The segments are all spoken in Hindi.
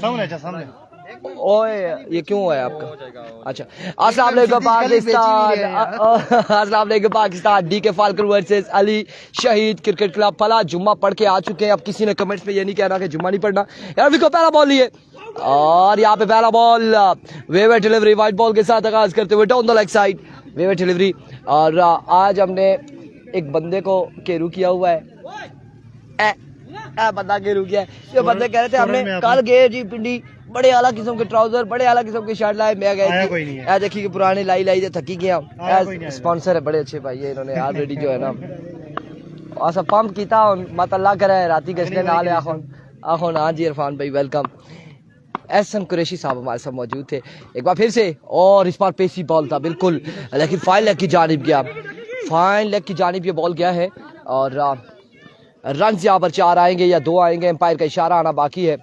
सामने ओए ये क्यों हुआ है आपका? अच्छा, अस्सलाम वालेकुम पाकिस्तान, अस्सलाम वालेकुम Pakistan. DK Falcon versus Ali Shaheed cricket club फला। जुम्मा पढ़ के आ चुके हैं। अब किसी ने कमेंट्स में ये नहीं कहना कि जुम्मा नहीं पढ़ना। यार विको पहला बॉल लिए और यहाँ पे पहला बॉल वेवर डिलीवरी वाइट बॉल के साथ आगाज करते हुए डाउन द लेग साइड वेवर डिलीवरी। और आज हमने एक बंदे को केरू किया हुआ है। बंदा केरू किया है। ये बंदे कह रहे थे हमने कल गए जी पिंडी, बड़े आला किस्म के ट्राउजर, बड़े आला किस्म के शर्ट लाए। मैं गए देखिए पुराने लाई लाई थकी गया। स्पॉन्सर है बड़े अच्छे भाई है, इन्होंने ऑलरेडी जो है ना ऐसा पंप किया। मत अल्लाह करे राती गश्ते नाल आखोन। हाँ जी इरफान भाई वेलकम। एहसन कुरैशी साहब हमारे साथ मौजूद थे एक बार फिर से। और इस बार पेसी बॉल था बिल्कुल, लेकिन फाइन लेग की जानिब गया। फाइन लेग की जानिब ये बॉल गया है और रन यहाँ पर 4 आएंगे या 2 आएंगे। एम्पायर का इशारा आना बाकी है।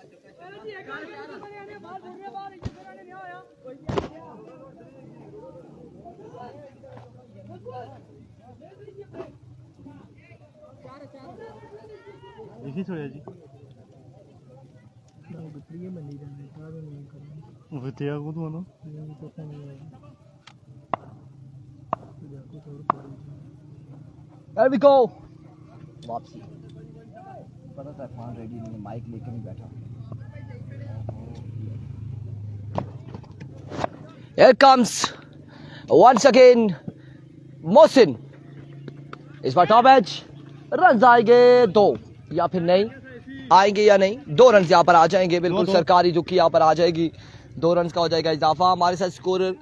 There we go. वापसी पता था इरफान रेडी नहीं है, माइक लेके नहीं बैठा। Here comes once again Mohsin. इस बार टॉप एज रन आएंगे 2 या फिर नहीं आएंगे या नहीं। 2 रन यहाँ पर आ जाएंगे बिल्कुल। सरकारी दुखी यहाँ पर आ जाएगी। 2 रन का हो जाएगा इजाफा। हमारे साथ स्कोरर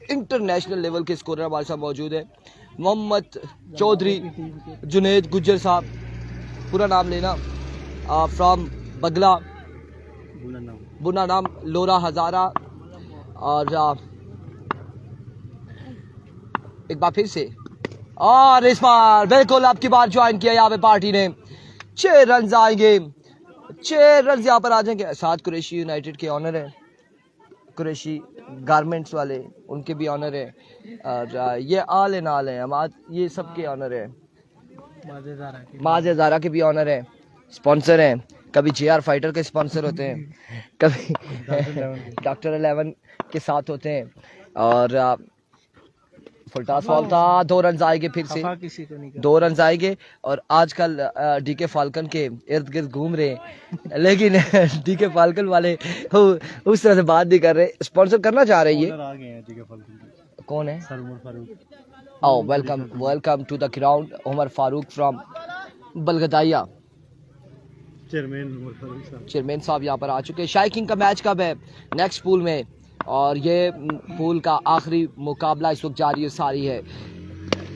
इंटरनेशनल लेवल के स्कोरर हमारे साथ मौजूद है। मोहम्मद चौधरी जुनेद गुज्जर साहब, पूरा नाम लेना, फ्रॉम बगला बुना नाम लोरा हजारा। और एक बार फिर से और इस बार बिल्कुल आपकी बार ज्वाइन किया यहाँ पे पार्टी ने। 6 रन आएंगे, 6 रन यहाँ पर आ जाएंगे। साथ कुरैशी यूनाइटेड के ऑनर है, कुरैशी गारमेंट्स वाले उनके भी ऑनर है। और ये आल इन आल है, हमारे ये सब के ऑनर है। माज़ेज़ारा के भी ऑनर है, स्पॉन्सर हैं। कभी JR फाइटर के स्पॉन्सर होते हैं, कभी डॉक्टर 11 के साथ होते हैं। और फुलटास बॉल था। 2 रन आएंगे फिर से, 2 रन आएंगे। और आजकल डीके फाल्कन के इर्द गिर्द घूम रहे हैं, लेकिन डीके फाल्कन वाले उस तरह से बात नहीं कर रहे। स्पॉन्सर करना चाह रहे हैं। कौन है? Oh, welcome to the ground. Umar Farooq from बलगदाइया। चेयरमैन साहब यहाँ पर आ चुके हैं। शाइकिंग का मैच कब है? नेक्स्ट पूल में। और ये पूल का आखिरी मुकाबला इस वक्त जारी है सारी है।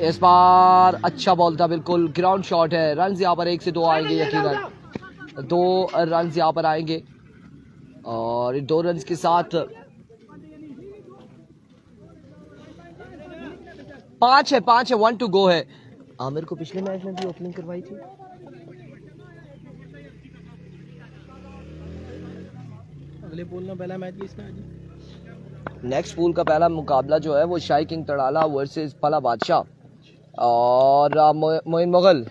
इस बार अच्छा बॉल था बिल्कुल, ग्राउंड शॉट है। रन यहाँ पर 1 से 2 आएंगे यकीनन। 2 रन यहाँ पर आएंगे और 2 रन के साथ 5 है 1 टू गो है। आमिर को पिछले मैच में भी ओपनिंग करवाई थी। अगले पूल में पहला मैच किसका है? नेक्स्ट पूल का पहला मुकाबला जो है वो शाही किंग तड़ाला वर्सेस फला बादशाह और मोइन मुगल।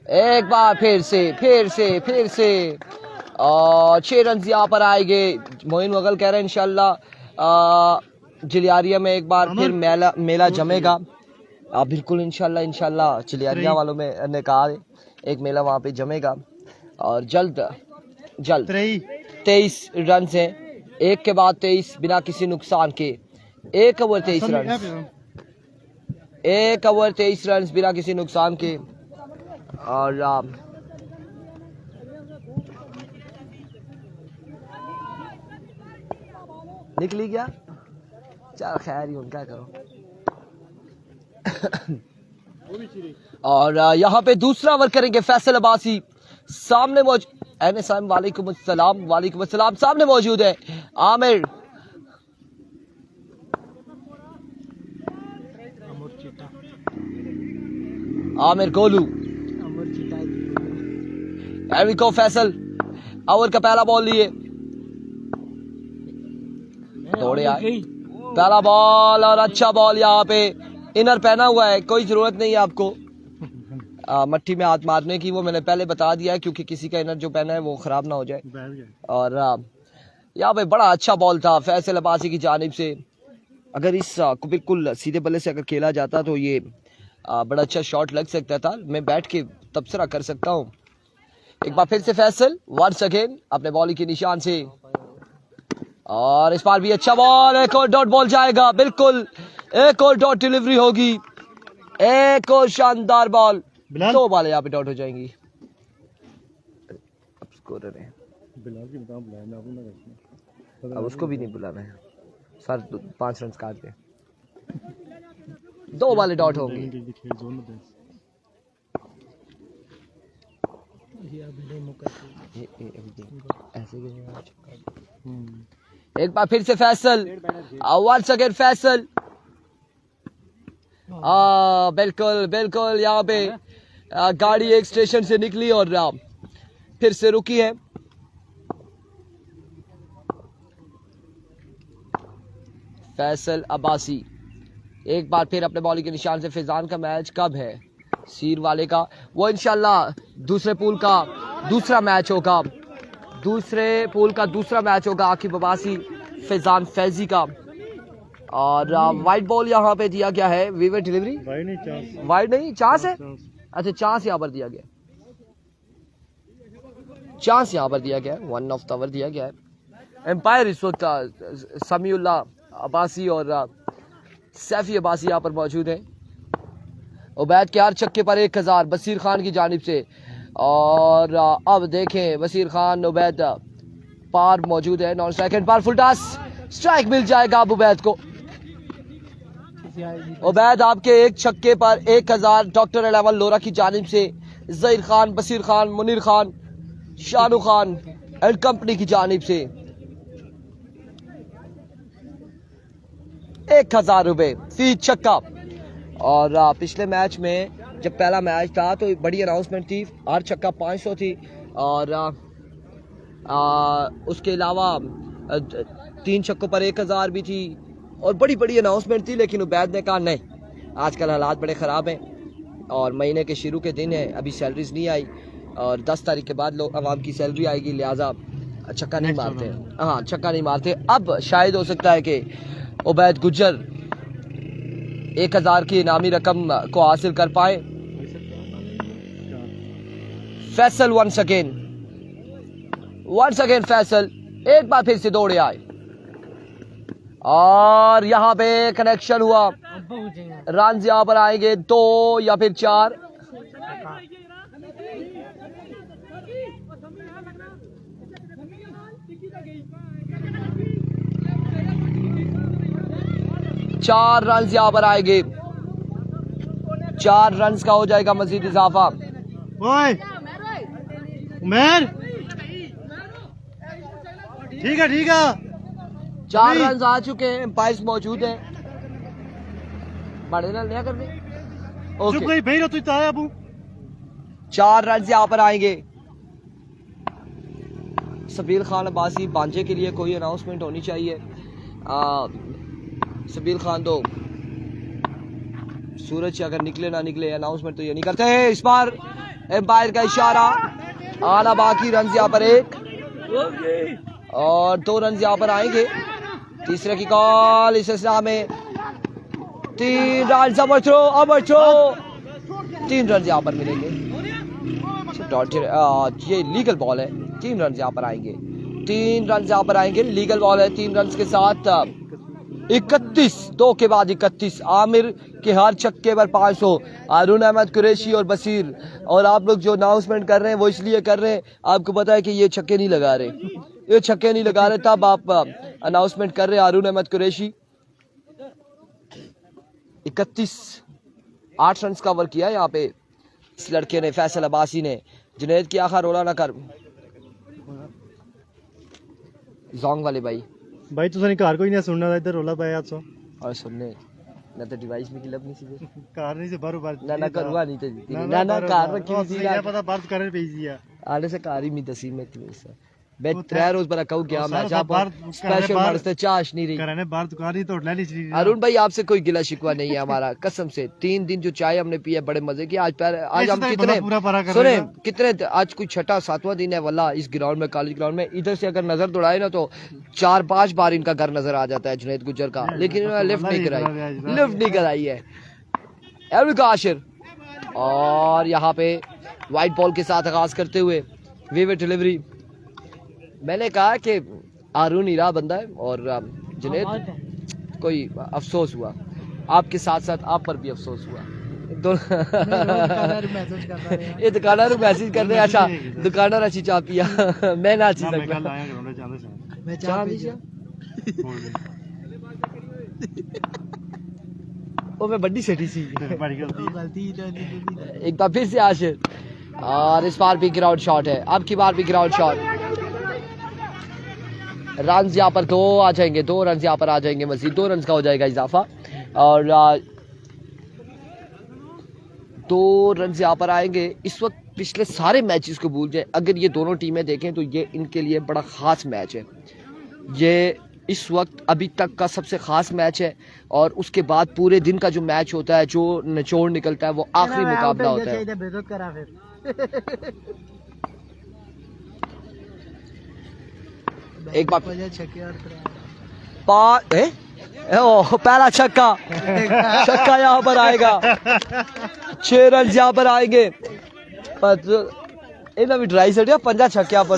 एक बार फिर से और 6 रन यहाँ पर आएंगे। मोइन मुगल कह रहे हैं इंशाल्लाह जिलियारिया में एक बार फिर मेला जमेगा। बिल्कुल इंशाल्लाह चिलियारिया वालों में ने कहा एक मेला वहाँ पे जमेगा और जल्द 23 रन हैं, एक के बाद 23 बिना किसी नुकसान के। 1 ओवर 23 रन, 1 ओवर 23 रन बिना किसी नुकसान के। और निकली गया, चल खैर ही उनका करो। और यहाँ पे दूसरा ओवर करेंगे फैसल अब्बासी। सामने वालेकुम अस्सलाम सामने मौजूद है आमिर गोलू। एरिको फैसल ओवर का पहला बॉल लिए, दौड़े आए पहला बॉल और अच्छा बॉल। यहाँ पे इनर पहना हुआ है, कोई जरूरत नहीं है आपको। मट्टी में हाथ मारने की, वो मैंने पहले बता दिया है क्योंकि किसी का इनर जो पहना है वो खराब ना हो जाए। और यहाँ पे बड़ा अच्छा बॉल था फैसल अब्बासी की जानिब से। अगर इस को बिल्कुल सीधे बल्ले से अगर खेला जाता तो ये बड़ा अच्छा शॉट लग सकता था। मैं बैठ के तबसरा कर सकता हूँ। एक बार फिर से फैसल वंस अगेन अपने बॉलिंग के निशान से, और इस बार भी अच्छा बॉल, एक और डॉट बॉल जाएगा, बिल्कुल एक और डॉट डिलीवरी होगी, एक और शानदार बॉल, 2 बॉलें यहाँ पे डॉट हो जाएंगी। अब स्कोरर है, अब उसको भी नहीं बुलाना है सर, 5 रन काट दे, 2 बॉलें डॉट होंगी। एक बार फिर से फैसल, वंस अगेन फैसल, बिल्कुल बिल्कुल यहाँ पे गाड़ी एक स्टेशन से निकली और फिर से रुकी है। फैसल अब्बासी एक बार फिर अपने बॉलिंग के निशान से। फैजान का मैच कब है? सीर वाले का, वो इंशाल्लाह दूसरे पूल का दूसरा मैच होगा, दूसरे पूल का दूसरा मैच होगा आकिब अब्बासी फैजान फैजी का। और वाइट बॉल यहाँ पे दिया गया है, वीवर डिलीवरी वाइड नहीं, चांस है, अच्छा चांस यहाँ पर दिया गया, चांस यहाँ पर दिया गया है, 1 ऑफ द ओवर दिया गया है। एम्पायर इस वक्त समीउल्लाह अब्बासी और सैफी अब्बासी यहाँ पर मौजूद है। उबैद के 8 छक्के पर 1000 बसीर खान की जानिब से, और अब देखें बसीर खान उबैद पार मौजूद है, 9 सेकंड पर फुल टॉस, स्ट्राइक मिल जाएगा अब उबैद को। उबैद आपके 1 छक्के पर 1000 डॉक्टर 11 लोरा की जानिब से, ज़हीर खान, बसीर खान, मुनीर खान, शाहरुख खान एंड कंपनी की जानिब से 1000 रुपए फी छक्का। और पिछले मैच में जब पहला मैच था तो बड़ी अनाउंसमेंट थी, 8 छक्का 500 थी, और उसके अलावा 3 छक्कों पर 1000 भी थी, और बड़ी बड़ी अनाउंसमेंट थी। लेकिन उबैद ने कहा नहीं, आजकल हालात बड़े ख़राब हैं और महीने के शुरू के दिन है, अभी सैलरीज नहीं आई और 10 तारीख के बाद लोग आवाम की सैलरी आएगी, लिहाजा छक्का नहीं मारते हैं। हाँ, छक्का नहीं मारते। अब शायद हो सकता है कि उबैद गुज्जर 1000 की इनामी रकम को हासिल कर पाए। फैसल वंस अगेन फैसल एक बार फिर से दौड़े आए, और यहाँ पे कनेक्शन हुआ, रन यहाँ पर आएंगे 2 या फिर 4। चार रन यहाँ पर आएंगे, 4 रन का हो जाएगा मजीद इजाफा। उमर ठीक है 4 रन आ चुके हैं, एम्पायर्स मौजूद हैं, बड़े रन नहीं करने। ओके, 4 रन यहाँ पर आएंगे। सबीर खान अब्बासी बांजे के लिए कोई अनाउंसमेंट होनी चाहिए। सबीर खान तो सूरज से अगर निकले ना निकले अनाउंसमेंट तो ये नहीं करते हैं। इस बार एम्पायर का इशारा, आला बाकी रन यहाँ पर 1 और 2 रन यहाँ पर आएंगे। तीसरे की कॉल, इस सिलसिला में 3 रन, ओवर थ्रो 3 रन यहाँ पर मिलेंगे। ये लीगल बॉल है, 3 रन यहाँ पर आएंगे, 3 रन यहाँ पर आएंगे, लीगल बॉल है। 3 रन के साथ 31, 2 के बाद 31। आमिर के हर छक्के पर 500, हारून अहमद कुरैशी और बसीर। और आप लोग जो अनाउंसमेंट कर रहे हैं वो इसलिए कर रहे हैं, आपको पता है कि ये छक्के नहीं लगा रहे, ये छक्के नहीं लगा रहे, तब आप अनाउंसमेंट कर रहे हैं। हारून अहमद कुरैशी 31, 8 रन का ओवर किया यहाँ पे इस लड़के ने, फैसल अब्बासी ने। जुनैद की आखिर रोला ना कर, जोंग वाले भाई तुझे घर कोई नहीं सुनना था, इधर रोला पाया सो और सुनने ना तो डिवाइस में क्लब नहीं सी कार नहीं से बारो बार ना करूंगा नहीं तो ना कार रखी थी या पता बात करने पे दिया आले से कार ही में तसी में थी। मैं 3 रोज पर कहूँ क्या मैच आप स्पेशल मारते चाश नहीं रही कराने बाहर दुकान ही तोड़ ली थी। अरुण भाई आपसे कोई गिला शिकवा नहीं है हमारा, कसम से 3 दिन जो चाय हमने पिया बड़े मजे की। आज हम कितने सुने कितने आज कोई 6-7वां दिन है वल्ला इस ग्राउंड में, कॉलेज ग्राउंड में। इधर से अगर नजर दौड़ाए ना तो 4-5 बार इनका घर नजर आ जाता है जुनैद गुज्जर का, लेकिन इन्होंने लिफ्ट नहीं कराई है। आशिर और यहाँ पे वाइट बॉल के साथ आगाज करते हुए वेवे डिलीवरी। मैंने कहा कि आरून हीरा बंदा है और जुनैद कोई अफसोस हुआ आपके साथ साथ आप पर भी अफसोस हुआ। ये दुकानदार मैसेज कर रहे हैं। अच्छा दुकानदार अच्छी चाह पिया मैं ना अच्छी वो मैं बड्डी सेठी सी एक बार फिर से आशिर और इस बार भी ग्राउंड शॉट है, अब की बार भी ग्राउंड शॉट। रन यहाँ पर 2 आ जाएंगे, 2 रन यहाँ पर आ जाएंगे, मजीद 2 रन का हो जाएगा इजाफा और 2 रन यहाँ पर आएंगे। इस वक्त पिछले सारे मैचेस को भूल जाए, अगर ये दोनों टीमें देखें तो ये इनके लिए बड़ा ख़ास मैच है। ये इस वक्त अभी तक का सबसे ख़ास मैच है और उसके बाद पूरे दिन का जो मैच होता है, जो निचोड़ निकलता है, वो आखिरी मुकाबला होता है। एक बार पहला छक्का छक्का यहाँ पर आएगा, 6 रन यहाँ पर आएंगे। इन्हें भी ड्राई सेट या 5 छक्के पर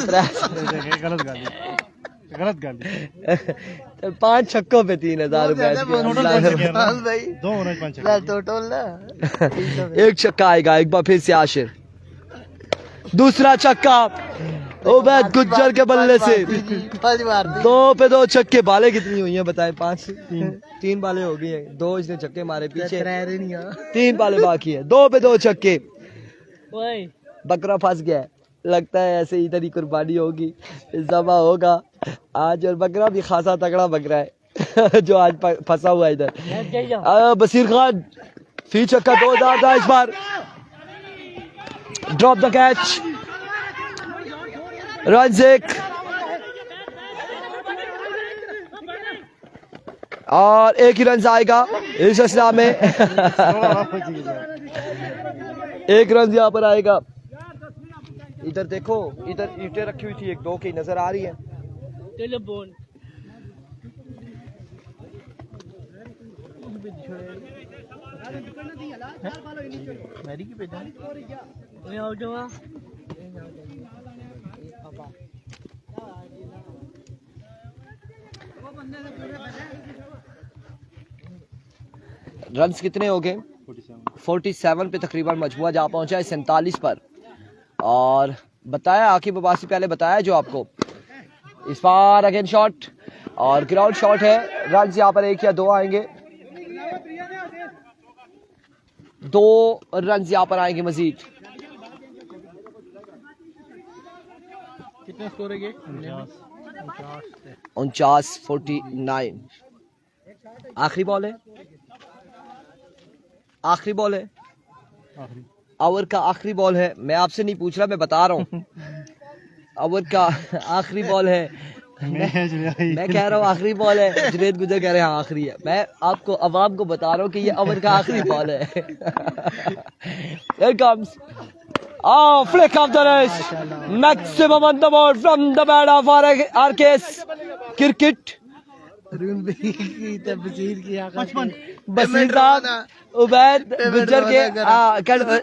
5 छक्कों पे 3000 रुपए। एक छक्का आएगा एक बार फिर से आशिर, दूसरा छक्का उबैद गुज्जर के बल्ले से 2 पे 2 छक्के। बाले कितनी हुई हैं बताएं? 3 बाले हो गई हैं, 2 इसने छक्के मारे, पीछे 3 बाले बाकी है, 2 पे 2 छक्के। बकरा फंस गया है, लगता है ऐसे इधर ही कुर्बानी होगी, जमा होगा आज। और बकरा भी खासा तगड़ा बकरा है जो आज फंसा हुआ है इधर। बसीर खान फी छक्का 2000 था इस बार। ड्रॉप द कैच, रन 1 और 1 ही रन आएगा इस असला में 1 रन यहाँ पर आएगा। इधर देखो, इधर ईंटें रखी हुई थी, 1-2 की नजर आ रही है। रन्स कितने हो गए? 47 पे तकरीबन मजमुआ जा पहुंचा है 47 पर। और बताया आकिब अब्बासी पहले बताया जो आपको। इस बार अगेन शॉट और ग्राउंड शॉट है। रन यहाँ पर 1 या 2 आएंगे, 2 रन यहाँ पर आएंगे मजीद। कितना स्कोर है? 49-49। आखिरी बॉल है, आखिरी बॉल है, ओवर का आखिरी बॉल है। मैं आपसे नहीं पूछ रहा, मैं बता रहा हूँ ओवर का आखिरी बॉल है। मैं कह रहा हूँ आखिरी बॉल है, जुनैद गुज्जर कह रहे हैं आखिरी है। मैं आपको अवाम को बता रहा हूँ कि ये ओवर का आखिरी बॉल है। Here comes flick of the wrist, maximum on the board from the bat of RKS Cricket। बसीर साहब उबैद गुज्जर के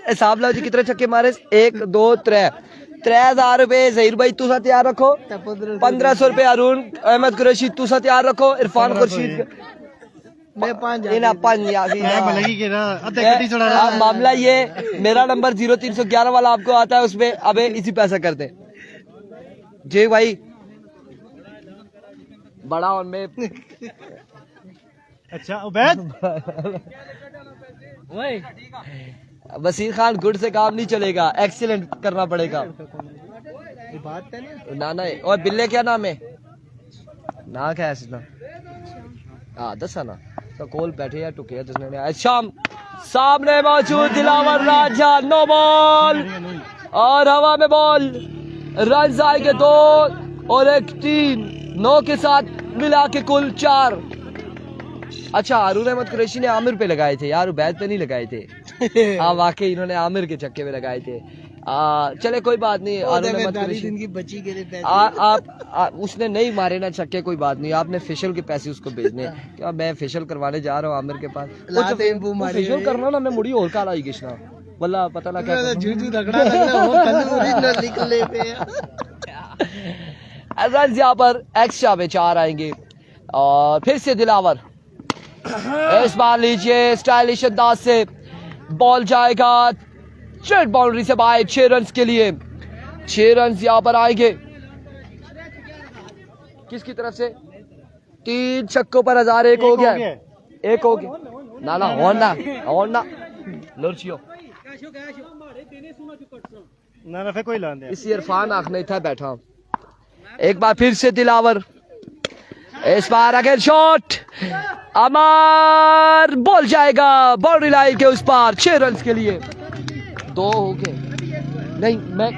हिसाब लो जी कितने छक्के मारे? 1 2 3 3000 रुपए जहीर भाई तुसा तैयार रखो, 1500 रुपए अरुण अहमद कुरैशी तुसा तैयार रखो, इरफान खुर्शीद मामला ये मेरा नंबर 0311 वाला आपको आता है, उसमें अबे इसी पैसा कर दे जी भाई बड़ा उनमें। अच्छा उबैद वसीर खान गुड से काम नहीं चलेगा, एक्सीलेंट करना पड़ेगा। ना ना और बिल्ले क्या नाम है? ना क्या है हाँ दसा ना तो कोल बैठे या टुके जिसने शाम सामने मौजूद दिलावर राजा। नो बॉल और हवा में बॉल, रन आएंगे 2 और एक 3, 9 के साथ मिला के कुल 4। अच्छा, हारून अहमद कुरैशी ने आमिर पे लगाए थे यार, उबैद पे नहीं लगाए थे। हाँ वाकई इन्होंने आमिर के चक्के में लगाए थे। चले कोई बात नहीं, हारून अहमद कुरैशी इनकी बची के लिए पैसे आप उसने नहीं मारे ना छक्के, कोई बात नहीं, आपने फेशियल के पैसे उसको भेजने। क्या मैं फेशियल करवाने जा रहा हूँ आमिर के पास, फेशियल करना ना, मैं मुड़ी और काला ही किसना वल्ला पता ना क्या रन यहाँ पर एक्स्ट्रा में 4 आएंगे। और फिर से दिलावर, इस बार लीजिए स्टाइलिश अंदाज से बॉल जाएगा स्ट्रेट बाउंड्री से बाहर 6 रन के लिए। 6 रन यहाँ पर आएंगे। किसकी तरफ से? 3 छक्कों पर 1000। एक हो गया, एक हो गया ना होना लुर्चियो ना फिर कोई लान दे। इस इरफान आखने था बैठा। एक बार फिर से दिलावर, इस बार अगेन शॉट, अमर बॉल जाएगा बाउंड्री लाइन के उस पार 6 रन के लिए। 2 हो गए, नहीं मैं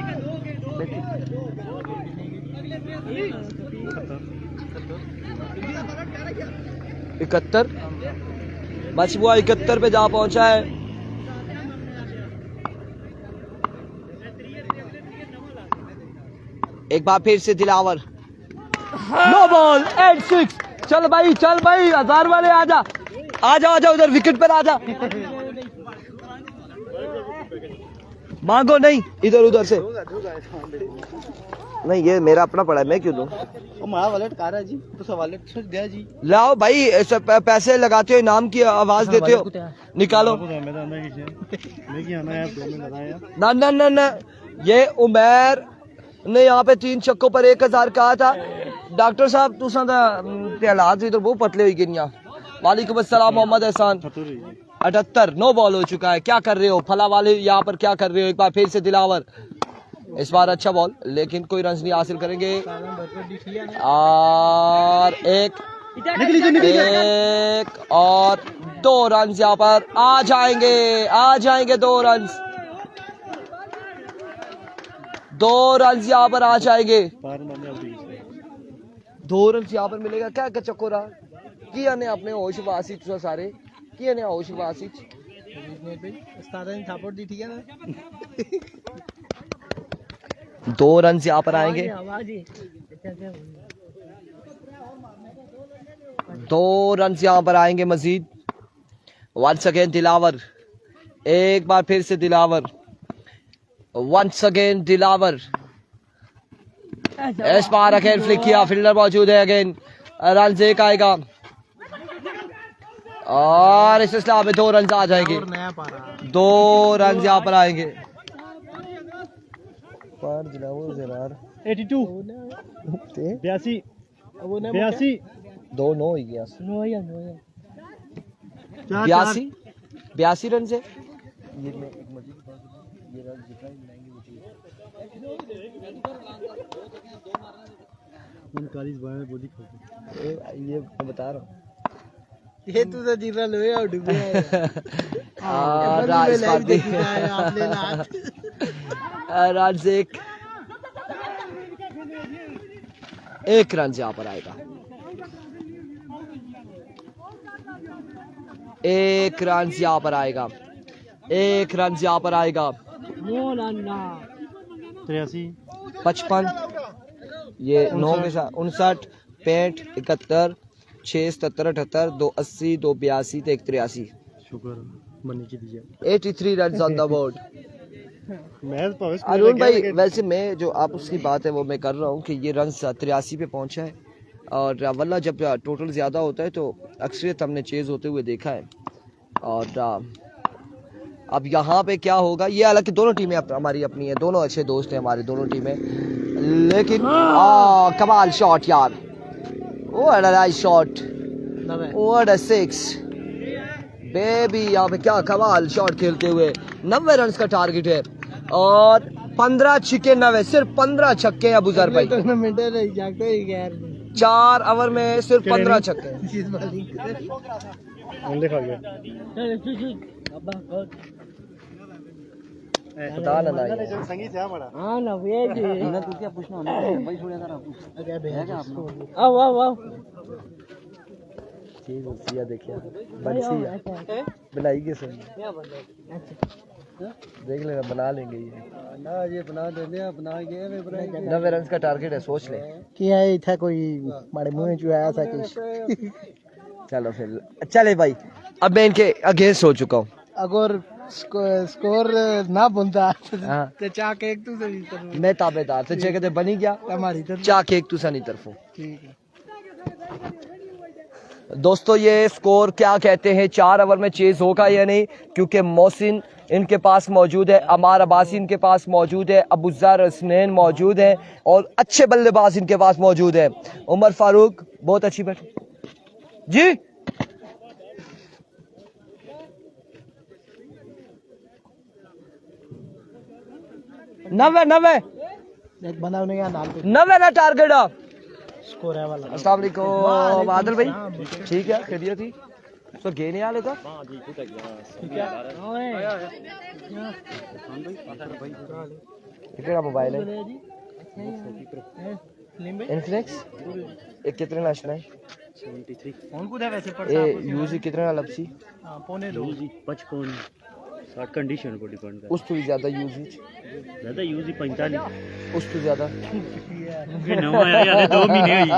71 मजबूआ 71 पे जा पहुंचा है। एक बार फिर से दिलावर, नो बॉल एंड 6। चल भाई 1000 वाले आजा उधर विकेट पर आजा। मांगो नहीं, इधर उधर से नहीं, ये मेरा अपना पड़ा है, मैं क्यों दूं? वॉलेट कहा रहा जी, तो वॉलेट दिया जी। लाओ भाई, ऐसे पैसे लगाते हो, इनाम की आवाज देते हो, निकालो। ना ये उमर ने यहाँ पे 3 छक्कों पर 1000 कहा था। डॉक्टर साहब तुसा हालात इधर बहुत पतले हुई गिनिया। वालेकुम अस्सलाम मोहम्मद एहसान। 78 नो बॉल हो चुका है। क्या कर रहे हो फला वाले, यहाँ पर क्या कर रहे हो? एक बार फिर से दिलावर, इस बार अच्छा बॉल, लेकिन कोई रन नहीं हासिल करेंगे। और एक और 2 रन यहाँ पर आ जाएंगे 2 रन। 2 रन यहाँ पर आ जाएंगे। 2 रन यहाँ पर मिलेगा। क्या चक्कोरा किया ने अपने होश वासी सारे किया ने होश वासी सपोर्ट दी, ठीक है ना। 2 रन यहाँ पर आएंगे। 2 रन यहाँ पर आएंगे मजीद। वंस अगेन दिलावर, एक बार फिर से दिलावर, वंस अगेन दिलावर। इस बार अगेन फ्लिक किया, फील्डर मौजूद है। अगेन रन से एक आएगा और इस सिलसिले में 2 रन आ जाएंगे। 2 रन यहाँ पर आएंगे। 82 82 2 9 ही गया। 82 रन से ये मैं बता रहा हूँ। ये तू तो जीरा लोए और डूबे रन से एक रन यहाँ पर आएगा। 1 रन यहाँ पर आएगा। 1 रन यहाँ पर आएगा। 83 55 ये 9 के साथ 59 65 71 6 77 78 2 80 2 82 1 83। शुक्र मनी की दीजिए। 83 run on the board. Match पास अरुण भाई, वैसे मैं जो आप उसकी बात है वो मैं कर रहा हूँ कि ये रन 83 पे पहुंचा है। और वल्ला जब टोटल ज़्यादा होता है तो अक्सरियत हमने चेज़ होते हुए देखा है। और अब यहाँ पे क्या होगा, ये हालांकि दोनों टीमें हमारी अपनी है, दोनों अच्छे दोस्त हैं हमारे दोनों टीमें, लेकिन कमाल शॉट यार, what a nice shot, what a 6 baby. यहाँ पे क्या कमाल शॉट खेलते हुए 90 रन का टारगेट है और 15 छक्के 90, सिर्फ 15 छक्के हैं अबूजर भाई। 4 ओवर में सिर्फ 15 छक्के। पता ना ना यार। संगी से हमारा हां ना वे जी ना तू क्या पूछना होना भाई छोड़े कर आप अरे बे आओ आओ आओ चीज सिया देखिए बंसी बनाई के सुन देख लेना बना लेंगे ये ना ये बना देने बना के वे बनाएंगे 90 रन का टारगेट है सोच ले क्या है था कोई मारे मुंह में आया था कुछ चलो फिर चले भाई अब मैं इनके अगेंस्ट हो चुका हूँ अगर स्कोर ना बनता हाँ। तो चाह के एक तू से भी करूं मैं ताबेदार तो जगह ते बनी गया हमारी तरफ चाह के एक तुसा नहीं तरफों ठीक है दोस्तों ये स्कोर क्या कहते हैं 4 ओवर में चेज होगा या नहीं क्योंकि मोहसिन इनके पास मौजूद है अमार अब्बासी इनके पास मौजूद है अबूज़र हसनैन मौजूद है और अच्छे बल्लेबाज इनके पास मौजूद है उमर फारूक बहुत अच्छी बैट जी नब्बे नब्बे एक बनाने का नाम पे 90 ना टारगेट स्कोर है वाला अस्सलाम वालेकुम आदिल भाई ठीक है खैरियत थी तो गे नहीं आ लेता कितना मोबाइल है इन्फिनिक्स एक कितने नाशना है 73 कौन को है वैसे ये यूज कितने लपसी पौने 2 जी 55 60 कंडीशन पर डिपेंड करता उस तो भी ज्यादा यूज ज्यादा यूज ही 45 उस तो ज्यादा फिर नवा आया यार 2 महीने हुई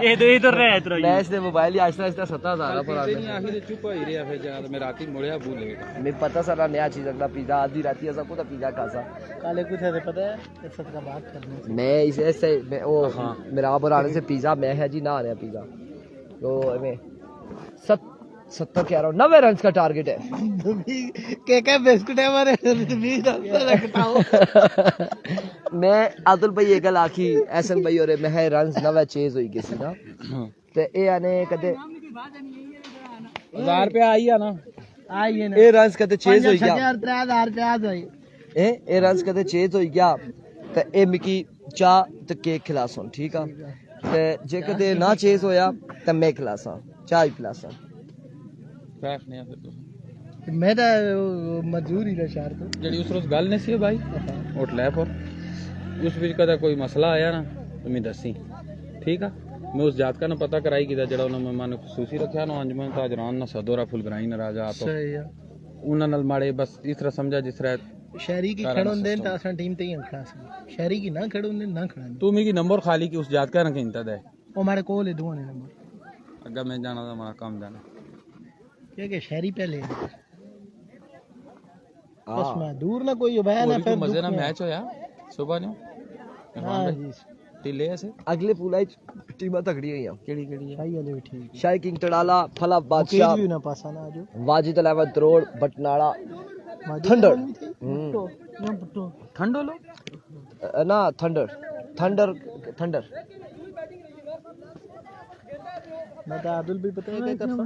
ये तो इधर रहा है मैं इसने मोबाइल ही आहिस्ता आहिस्ता 70,000 पर आखिर चुप ही रहा फिर यार मैं रात ही मुड़िया भूलेगा मैं पता सारा नया चीज अगला पिज्जा आधी राती ऐसा को पिज्जा खासा काले कुछ है पता है इस सब का बात करने से मैं इसे से मैं वो मेरा बनाने से पिज्जा मैं है जी ना आ रहा पिज्जा तो मैं 70 कह रहा हूँ 90 रन का टारगेट है के बिस्कुट है हमारे 20 रखताओ मैं आदिल भाई ये गल आखी एहसन भाई और मैं रन 90 चेज हुई किसी ना ते ए आने कदे 1000 रुपया आई है ना आई है ना ए रन कदे चेज हुई गया 3000 रुपया आ जाए ए रन कदे चेज हुई गया ते ए मिकी चा ते केक खिलासन ठीक है ते जे कदे ना चेज होया ते मैं खिलासा चाय पिलासा बैठ नहीं फिर तो मेरा मजदूर ही शहर तो जड़ी उस रोज गल नहीं सी भाई उठ ले पर उस बीच कदा कोई मसला आया ना तो मैं दसी ठीक है मैं उस जात का ना पता कराई कि जड़ा उन्होंने मेहमान खसूसी रखा ना अंजमन ताजरान ना सदोरा फुलगराई ना राजा आप सही है उन्होंने नाल माड़े बस इस तरह समझा जिस तरह शहरी की खड़ों देन ता असन टीम ते ही खास शहरी की ना खड़ों देन ना खड़ा तू मी की नंबर खाली की उस जात का ना कहीं दे ओ हमारे कोल है दुआ ने नंबर अगर मैं जाना था हमारा काम जाना क्या शहरी पहले बस मैं दूर ना कोई बया ना फिर मजे ना मैच होया सुबह ने हां जी टिले ऐसे अगले पूला टीम तगड़ी हुई केड़ी केड़ी है सही है ठीक शाही किंग तड़ाला फला केज बादशाह भी ना पासा ना आजो वाजिद अलावा द्रोड़ बटनाड़ा थंडर ठंडो लो ना थंडर थंडर थंडर मैं तो आदुल भी पता है क्या करता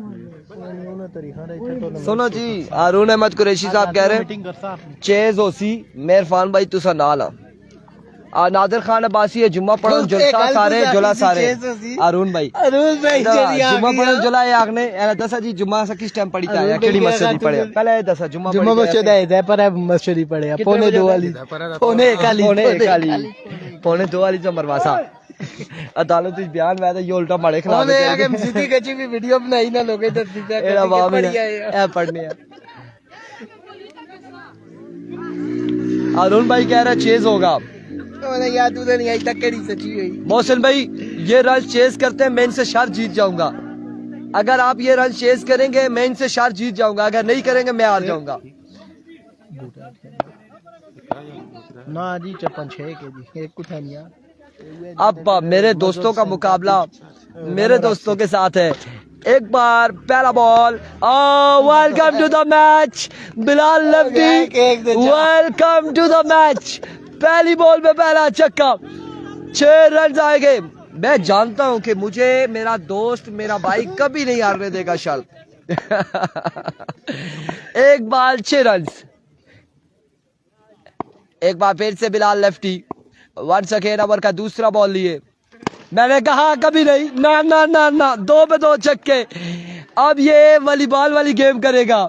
उन्होंने तरीका रहा था तो सुनो जी हारून अहमद कुरैशी साहब कह रहे मीटिंग करता चेज होसी मेहरफान भाई तुसा नाल आ नादिर खान अब्बासी है जुम्मा पढ़न जुलसा सारे जुला सारे हारून भाई जुम्मा पढ़न जुला है आगने एना दसा जी जुम्मा सा किस टाइम पढ़ी था या केड़ी मस्जिद ही पढ़े पहले दसा जुम्मा मस्जिद है पर है मस्जिद ही पड़े पौने 2 वाली पौने 2 वाली जो मरवासा अदालत में बयान में ये उल्टा मारे खिलाफ है कि मस्जिद की भी वीडियो बनाई ना लोगे दस दिन तक एड़ा वाह है पढ़ने है अरुण भाई कह रहा चेज होगा मैंने याद उधर नहीं आई तक केड़ी सच्ची हुई मोहसिन भाई ये रन चेज करते हैं मैं इनसे शर्त जीत जाऊंगा अगर आप ये रन चेज करेंगे मैं इनसे शर्त जीत जाऊंगा अगर नहीं करेंगे मैं हार जाऊंगा ना जी 56 के जी एक कुछ नहीं यार अब मेरे दोस्तों का मुकाबला मेरे दोस्तों के साथ है एक बार पहला ball welcome to the match Bilal lefty welcome to the match पहली बॉल में पहला छक्का 6 रन आएंगे मैं जानता हूं कि मुझे मेरा दोस्त मेरा भाई कभी नहीं हारने देगा शर्त एक बाल 6 रन एक बार फिर से बिलाल लेफ्टी 1 सेकेंड ओवर का दूसरा बॉल लिए मैंने कहा कभी नहीं ना ना ना ना 2 पे 2 छक्के अब ये वॉलीबॉल वाली गेम करेगा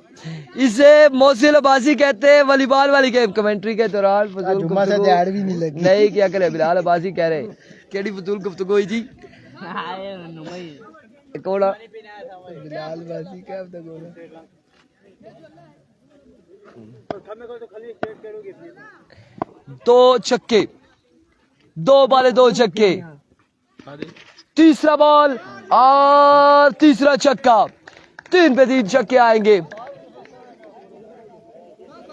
इसे मोहसिन अब्बासी कहते हैं वॉलीबॉल वाली गेम। कमेंट्री के दौरान फजूल जुम्मा से दिहाड़ भी नहीं लगी। नहीं क्या करे बिलाल अब्बासी कह रहे केड़ी फजूल गुफ्तगू हुई जी कौन बिलाल बाजी क्या अब तक बोला। दो छक्के, 2 बाले 2 छक्के, तीसरा बॉल और तीसरा छक्का, 3 पे 3 छक्के आएंगे।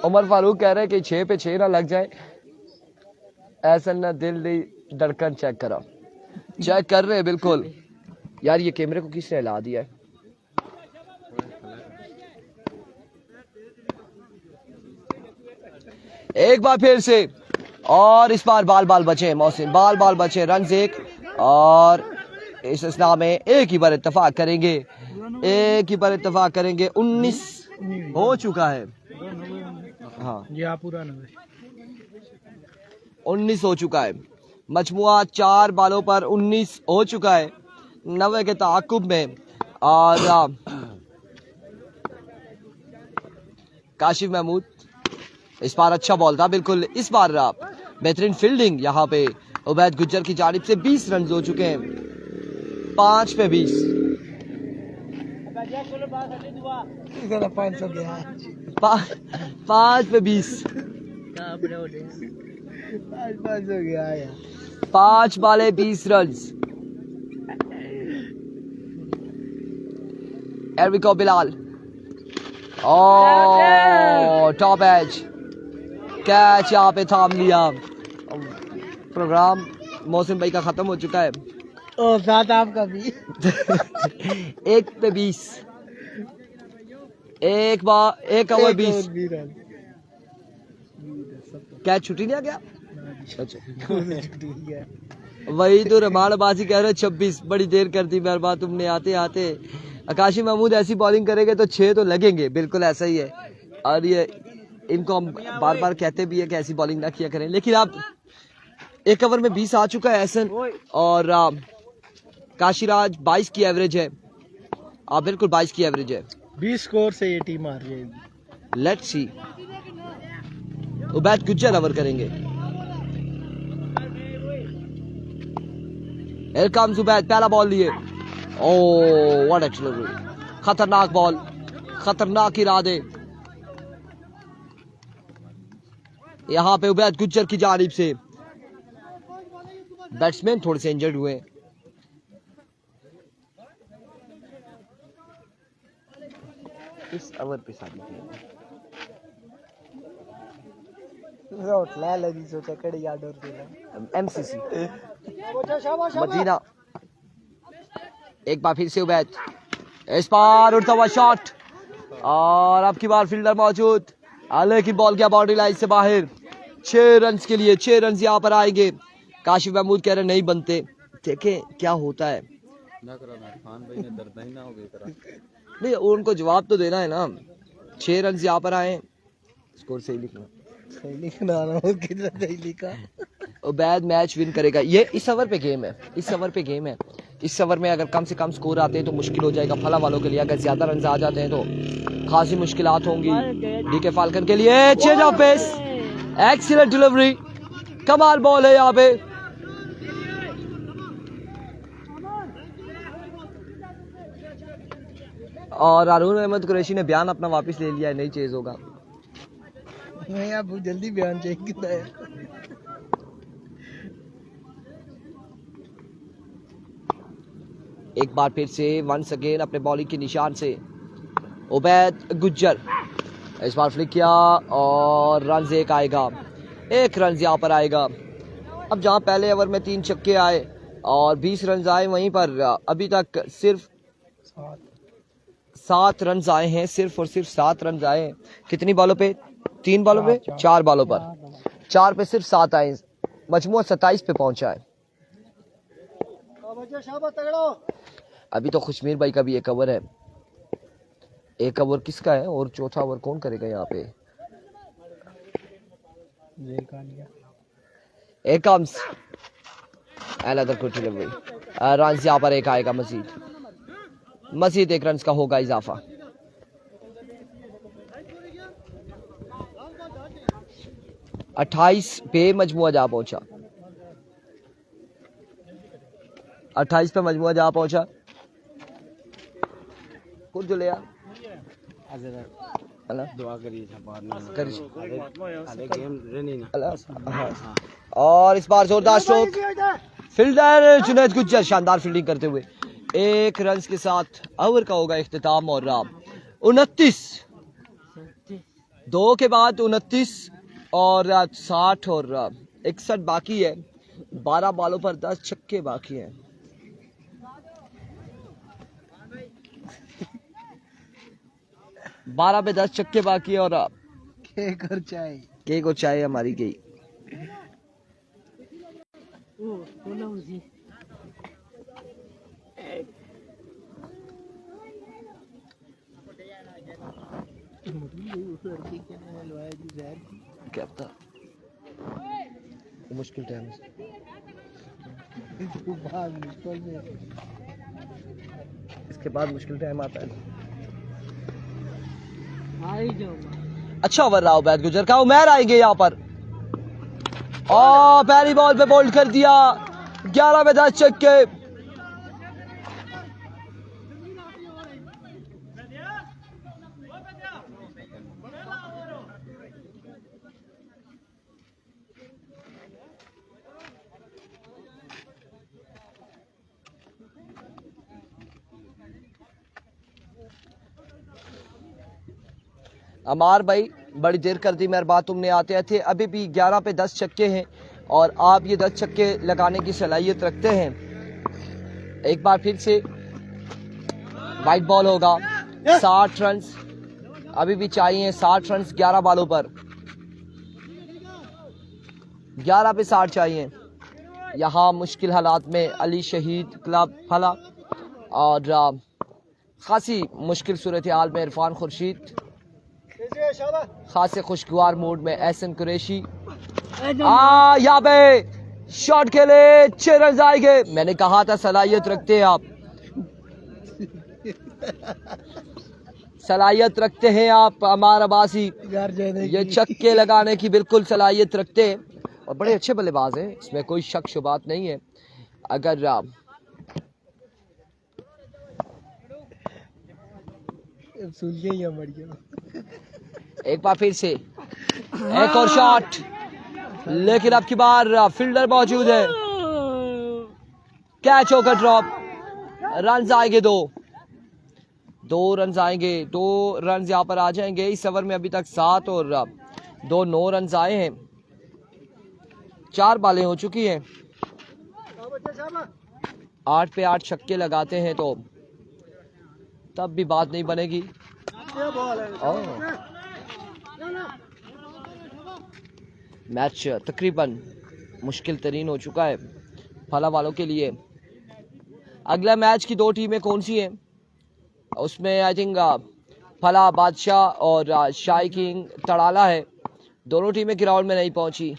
उमर फारूक कह रहे हैं कि 6 पे 6 ना लग जाए। ऐसा ना दिल नहीं धड़कन चेक करो, चेक कर रहे हैं बिल्कुल। यार ये कैमरे को किसने हिला दिया है? एक बार फिर से और इस बार बाल बाल बचे मोहसिन, बाल बाल बचे, रन 1 और इस असना में एक ही बार इत्तेफाक करेंगे, एक ही बार इत्तेफाक करेंगे। 19 हो चुका है। हाँ जी आप पूरा 19 हो चुका है। मजमुआ 4 बालों पर 19 हो चुका है 90 के ताकुब में। और काशिफ महमूद इस बार अच्छा बॉल था बिल्कुल। इस बार बेहतरीन फील्डिंग यहाँ पे उबैद गुज्जर की जानिब से। 20 रन हो चुके हैं, 5 पे 20। 5 पे 20, 5 हो गया यार। 5 बाले 20 रन। एरविको बिलाल और टॉप एज कैच यहाँ पे थाम लिया। प्रोग्राम मौसम भाई का खत्म हो चुका है। ओ साथ आपका भी 1 पे 20, एक ओवर 20। कैच छुट्टी नहीं आ गया। अच्छा वही तो रमाड़बाजी कह रहे 26, बड़ी देर कर दी मेहरबान तुमने आते आते। आकाशी महमूद ऐसी बॉलिंग करेंगे तो 6 तो लगेंगे, बिल्कुल ऐसा ही है। और ये इनको हम बार बार कहते भी है कि ऐसी बॉलिंग ना किया करें, लेकिन आप 1 ओवर में 20 आ चुका है एहसन। और काशीराज 22 की एवरेज है। आप बिल्कुल 22 की एवरेज है। 20 स्कोर से ये टीम हार जाएगी। Let's see. Ubaid Gujjar over करेंगे। Here comes उबैद, पहला बॉल लिए। ओह व्हाट एक्चुअली खतरनाक बॉल, खतरनाक इरादे यहाँ पे उबैद गुज्जर की जानिब से। बैट्समैन थोड़े से इंजर्ड हुए। इस ओवर पे सारी ला लगी सोचा कड़ी याद और देना एमसीसी मदीना। एक बार फिर से उबैद, इस बार उड़ता हुआ शॉट और अब की बार फील्डर मौजूद, लेकिन बॉल गया बाउंड्री लाइन से बाहर। 6 रन के लिए 6 रन यहाँ पर आएंगे। काशिफ महमूद कह रहे नहीं बनते, देखें क्या होता है। नहीं उनको जवाब तो देना है ना। 6 रन यहाँ पर आए, स्कोर सही लिखना, सही लिखना और कितना सही लिखा। उबैद मैच विन करेगा। ये इस ओवर पे गेम है, इस ओवर पे गेम है। इस ओवर में अगर कम से कम स्कोर आते हैं तो मुश्किल हो जाएगा फला वालों के लिए। अगर ज्यादा रन आ जाते हैं तो खासी मुश्किलात होंगी डीके फाल्कन के लिए। Change of pace, excellent delivery, कमाल बॉल है यहाँ पे। और अरुण अहमद कुरैशी ने बयान अपना वापस ले लिया है, नहीं चेज होगा। नहीं आप जल्दी बयान चेक कितना है। एक बार फिर से वंस अगेन अपने बॉलिंग के निशान से उबैद गुज्जर। इस बार फ्लिक किया और रन 1 आएगा, 1 रन यहाँ पर आएगा। अब जहाँ पहले ओवर में 3 छक्के आए और 20 रन आए, वहीं पर अभी तक सिर्फ 7 रन आए हैं, सिर्फ और सिर्फ 7 रन आए हैं। कितनी बॉलों पे? 3 बॉलों पे, 4 बॉलों पर, 4 पे सिर्फ 7 आए। मजमूआ 27 पे पहुंचा है। अभी तो खुशमीर भाई का भी 1 ओवर है। 1 ओवर किसका है और चौथा ओवर कौन करेगा यहाँ पे? एक comes another good delivery। Run यहाँ पर 1 आएगा, मजीद 1 रन का होगा इजाफा। 28 पे मजमुआ जा पहुंचा, 28 पे मजमुआ जा पहुंचा। कुछ जो ले यार दुआ करिए और इस बार जोरदार स्ट्रोक, फील्डर जुनैद गुज्जर शानदार फील्डिंग करते हुए 1 रन के साथ ओवर का होगा इख्तिताम। और 29 2 के बाद 29 और 60 और 61 बाकी है। 12 बालों पर 10 छक्के बाकी हैं। बारह पे 10 छक्के बाकी है और केक और चाय हमारी गई। क्या पता मुश्किल टाइम इसके बाद मुश्किल टाइम आता है। अच्छा ओवर रहा उबैद गुजर का, उमैर आएंगे यहाँ पर और पहली बॉल पे बोल्ड कर दिया। 11 पे 10 छक्के। अमार भाई बड़ी देर कर दी मेहरबान, तुमने आते थे। अभी भी 11 पे 10 छक्के हैं और आप ये 10 छक्के लगाने की सलाहियत रखते हैं। एक बार फिर से वाइट बॉल होगा। 60 रन अभी भी चाहिए, 60 रन 11 बालों पर, 11 पे 60 चाहिए। यहाँ मुश्किल हालात में अली शहीद क्लब फला और खासी मुश्किल सूरत हाल में इरफान खुर्शीद, खासे खुशगवार मूड में एहसन कुरैशी। यहाँ पे शॉट खेले, 6 रन आएंगे। मैंने कहा था सलाहियत रखते हैं आप, सलाहियत रखते हैं आप अमार अब्बासी, ये छक्के लगाने की बिल्कुल सलाहियत रखते हैं और बड़े अच्छे बल्लेबाज हैं, इसमें कोई शक शुबात नहीं है। अगर एक बार फिर से एक और शॉट, लेकिन अब की बार फील्डर मौजूद है। कैच होकर ड्रॉप, रन आएंगे 2 रन आएंगे, 2 रन यहाँ पर आ जाएंगे। इस ओवर में अभी तक 7 और 2 9 रन आए हैं। 4 बालें हो चुकी हैं। 8 पे 8 छक्के लगाते हैं तो तब भी बात नहीं बनेगी। मैच तकरीबन मुश्किल तरीन हो चुका है फला वालों के लिए। अगला मैच की 2 टीमें कौन सी हैं उसमें आई थिंक फला बादशाह और शाही किंग तड़ाला है। दोनों टीमें ग्राउंड में नहीं पहुंची।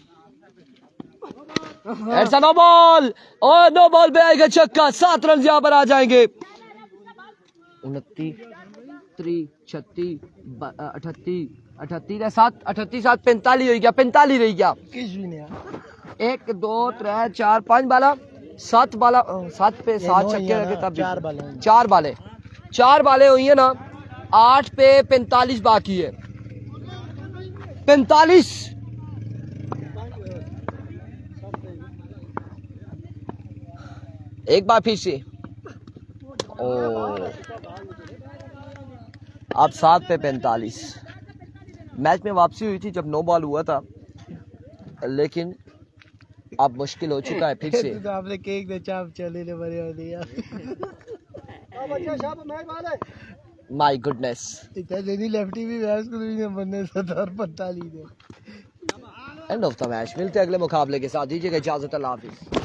ऐसा नो बॉल और नो बॉल पे आएगा छक्का। 7 रन यहाँ पर आ जाएंगे। 29 3 36 38 38 7 38 7 45 रह गया, 45 रह गया। 1 2 3 4 5 बाला 7 बाला 7 पे 7 छक्के रखे तब 4 बाले हुई है ना। 8 पे 45 बाकी है। 45 एक बार फिर से अब 7 पे 45। मैच में वापसी हुई थी जब 9 बॉल हुआ था, लेकिन अब मुश्किल हो चुका है फिर से। तो आपने केक दे चाप चले ले बड़े हो दिया। माय गुडनेस, इतना जल्दी लेफ्टी भी बैट्स को भी बनने 45 दे। End of the match. मिलते हैं अगले मुकाबले के साथ। दीजिएगा इजाजत, अल्लाह हाफिज।